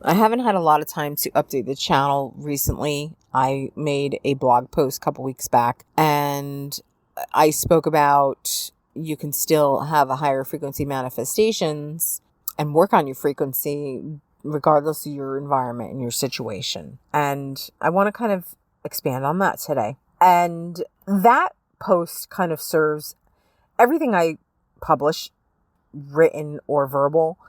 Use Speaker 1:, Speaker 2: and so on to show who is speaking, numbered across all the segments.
Speaker 1: I haven't had a lot of time to update the channel recently. I made a blog post a couple weeks back and I spoke about you can still have a higher frequency manifestations and work on your frequency regardless of your environment and your situation. And I want to kind of expand on that today. And that post kind of serves everything I publish, written or verbal,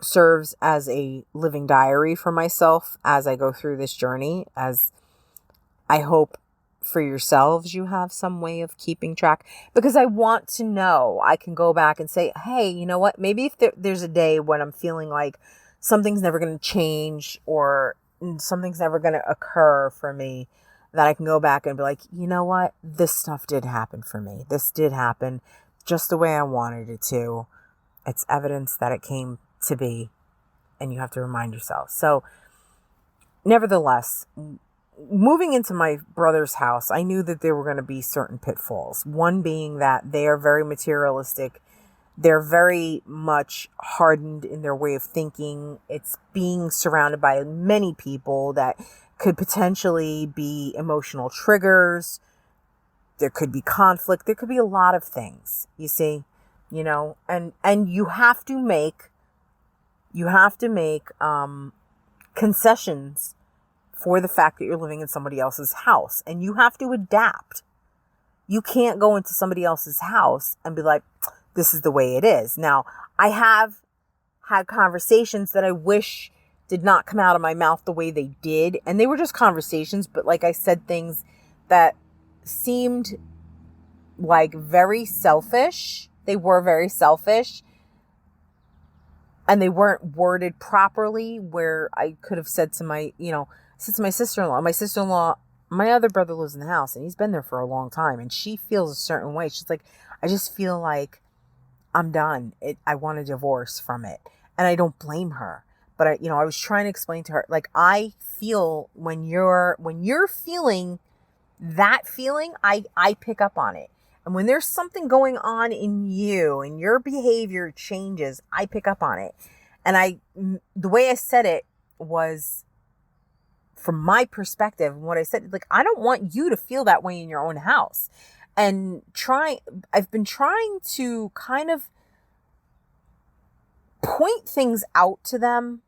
Speaker 1: serves as a living diary for myself as I go through this journey, as I hope for yourselves you have some way of keeping track, because I want to know I can go back and say, hey, you know what, maybe if there's a day when I'm feeling like something's never going to change or something's never going to occur for me, that I can go back and be like, you know what, this stuff did happen for me. This did happen just the way I wanted it to. It's evidence that it came to be, and you have to remind yourself. So nevertheless, moving into my brother's house, I knew that there were going to be certain pitfalls. One being that they are very materialistic. They're very much hardened in their way of thinking. It's being surrounded by many people that could potentially be emotional triggers. There could be conflict. There could be a lot of things, you see, and you have to make concessions for the fact that you're living in somebody else's house, and you have to adapt. You can't go into somebody else's house and be like, this is the way it is. Now, I have had conversations that I wish did not come out of my mouth the way they did. And they were just conversations, but like I said, things that seemed like very selfish. They were very selfish. And they weren't worded properly, where I could have said to my sister-in-law, my other brother lives in the house and he's been there for a long time, and she feels a certain way. She's like, I just feel like I'm done. I want a divorce from it. And I don't blame her. But I was trying to explain to her, like, I feel when you're feeling that feeling, I pick up on it. And when there's something going on in you and your behavior changes, I pick up on it. And the way I said it was from my perspective. And what I said, like, I don't want you to feel that way in your own house. And I've been trying to kind of point things out to them,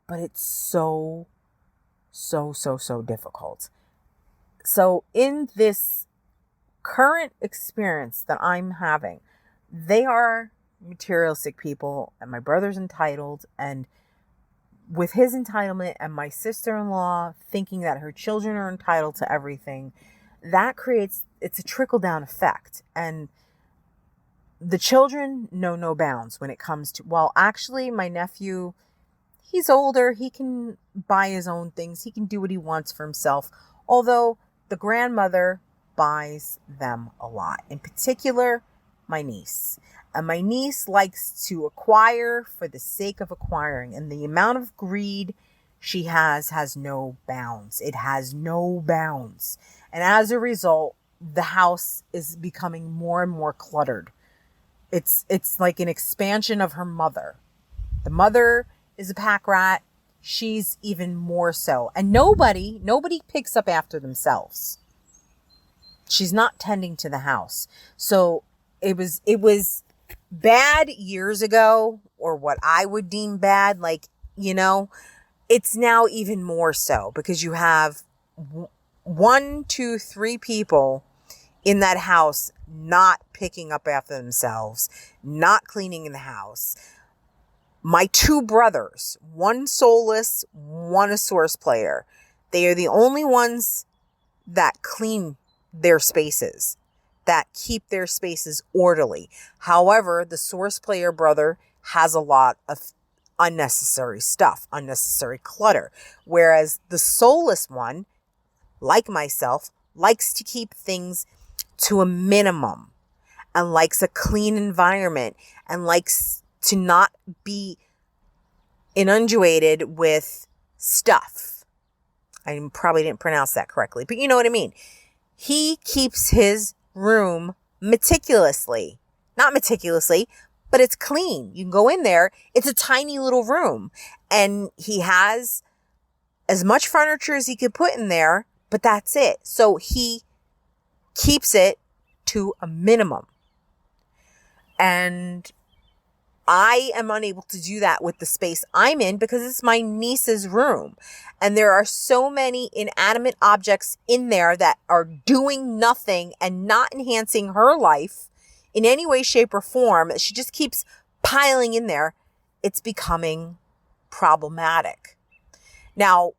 Speaker 1: but it's so difficult. So in this current experience that I'm having, they are materialistic people, and my brother's entitled, and with his entitlement and my sister-in-law thinking that her children are entitled to everything, it's a trickle-down effect. And the children know no bounds when it comes to, well, actually, my nephew, he's older. He can buy his own things. He can do what he wants for himself. Although the grandmother buys them a lot. In particular, my niece. And my niece likes to acquire for the sake of acquiring. And the amount of greed she has no bounds. It has no bounds. And as a result, the house is becoming more and more cluttered. It's like an expansion of her mother. The mother is a pack rat. She's even more so. And nobody picks up after themselves. She's not tending to the house. So it was bad years ago, or what I would deem bad. Like, it's now even more so, because you have 1, 2, 3 people in that house not picking up after themselves, not cleaning in the house. My 2 brothers, one soulless, one a source player. They are the only ones that clean their spaces, that keep their spaces orderly. However, the source player brother has a lot of unnecessary stuff, unnecessary clutter. Whereas the soulless one, like myself, likes to keep things to a minimum and likes a clean environment and likes to not be inundated with stuff. I probably didn't pronounce that correctly, but you know what I mean. He keeps his room not meticulously, but it's clean. You can go in there. It's a tiny little room, and he has as much furniture as he could put in there, but that's it. So he keeps it to a minimum. And I am unable to do that with the space I'm in because it's my niece's room. And there are so many inanimate objects in there that are doing nothing and not enhancing her life in any way, shape, or form. She just keeps piling in there. It's becoming problematic. Now,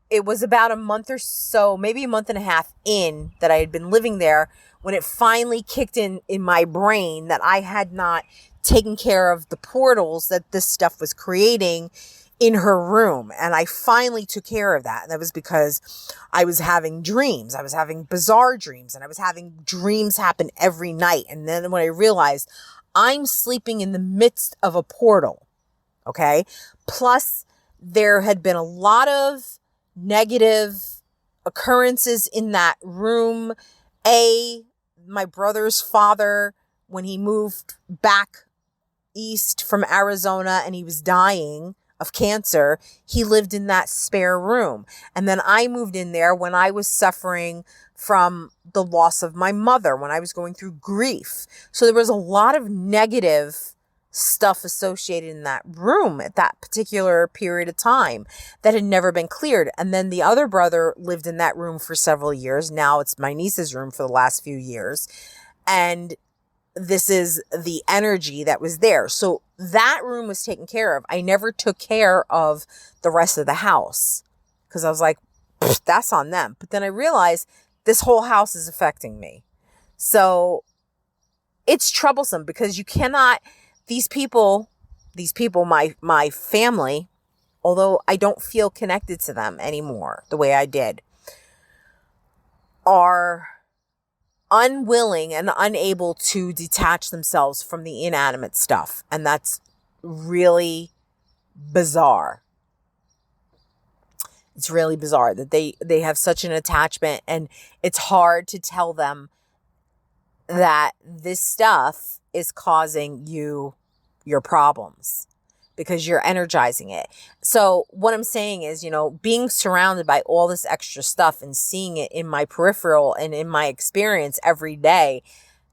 Speaker 1: it was about a month or so, maybe a month and a half in that I had been living there when it finally kicked in my brain that I had not taken care of the portals that this stuff was creating in her room. And I finally took care of that. And that was because I was having dreams. I was having bizarre dreams, and I was having dreams happen every night. And then when I realized I'm sleeping in the midst of a portal, okay? Plus, there had been a lot of negative occurrences in that room. My brother's father, when he moved back east from Arizona and he was dying of cancer, he lived in that spare room. And then I moved in there when I was suffering from the loss of my mother, when I was going through grief. So there was a lot of negative stuff associated in that room at that particular period of time that had never been cleared. And then the other brother lived in that room for several years. Now it's my niece's room for the last few years. And this is the energy that was there. So that room was taken care of. I never took care of the rest of the house because I was like, that's on them. But then I realized this whole house is affecting me. So it's troublesome because you cannot, these people, my family, although I don't feel connected to them anymore the way I did, are unwilling and unable to detach themselves from the inanimate stuff. And that's really bizarre. It's really bizarre that they have such an attachment, and it's hard to tell them that this stuff is causing you your problems because you're energizing it. So what I'm saying is, being surrounded by all this extra stuff and seeing it in my peripheral and in my experience every day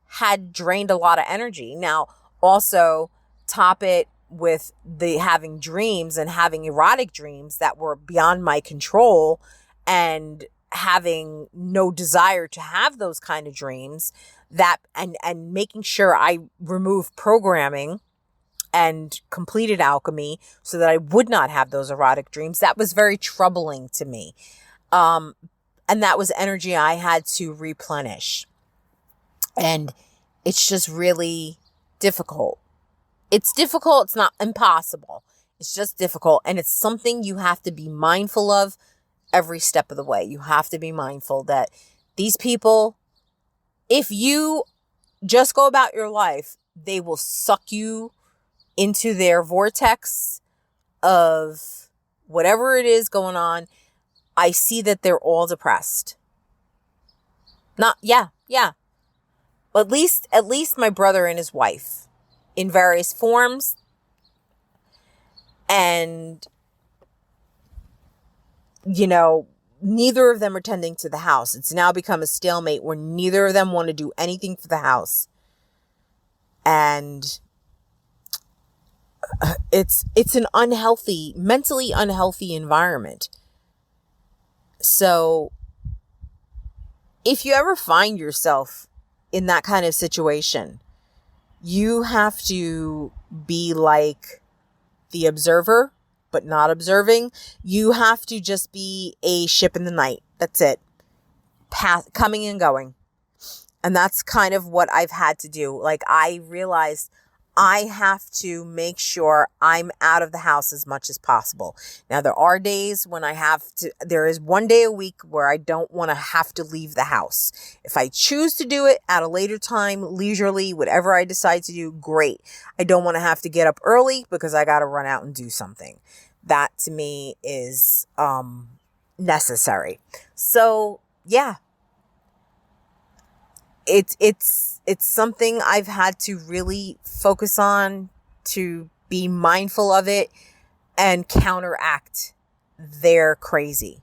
Speaker 1: had drained a lot of energy. Now, also top it with the having dreams and having erotic dreams that were beyond my control and having no desire to have those kind of dreams, that and making sure I remove programming and completed alchemy so that I would not have those erotic dreams. That was very troubling to me. And that was energy I had to replenish. And it's just really difficult. It's difficult. It's not impossible. It's just difficult. And it's something you have to be mindful of every step of the way. You have to be mindful that these people, if you just go about your life, they will suck you into their vortex of whatever it is going on. I see that they're all depressed. Yeah. At least my brother and his wife in various forms. And, neither of them are tending to the house. It's now become a stalemate where neither of them want to do anything for the house. And it's an mentally unhealthy environment. So if you ever find yourself in that kind of situation, you have to be like the observer, but not observing. You have to just be a ship in the night. That's it. Coming and going. And that's kind of what I've had to do. Like, I realized I have to make sure I'm out of the house as much as possible. Now, there are days when there is one day a week where I don't want to have to leave the house. If I choose to do it at a later time, leisurely, whatever I decide to do, great. I don't want to have to get up early because I got to run out and do something. That to me is necessary. So, yeah. it's something I've had to really focus on, to be mindful of it and counteract their crazy.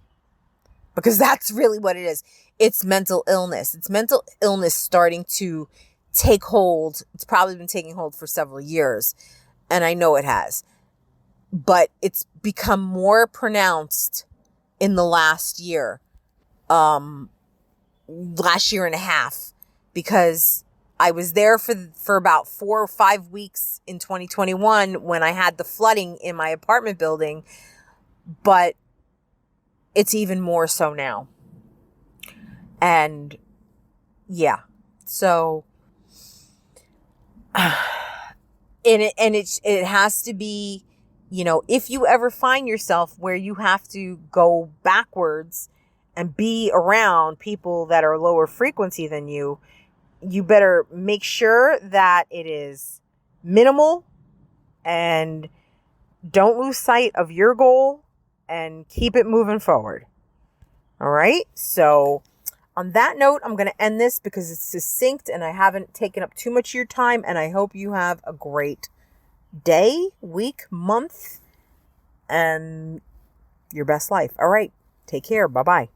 Speaker 1: Because that's really what it is. It's mental illness. It's mental illness starting to take hold. It's probably been taking hold for several years, and I know it has. But it's become more pronounced in the last year and a half, because I was there for about 4 or 5 weeks in 2021 when I had the flooding in my apartment building, but it's even more so now. And yeah, so it has to be, if you ever find yourself where you have to go backwards and be around people that are lower frequency than you, you better make sure that it is minimal and don't lose sight of your goal and keep it moving forward. All right. So on that note, I'm going to end this because it's succinct and I haven't taken up too much of your time, and I hope you have a great day, week, month, and your best life. All right. Take care. Bye-bye.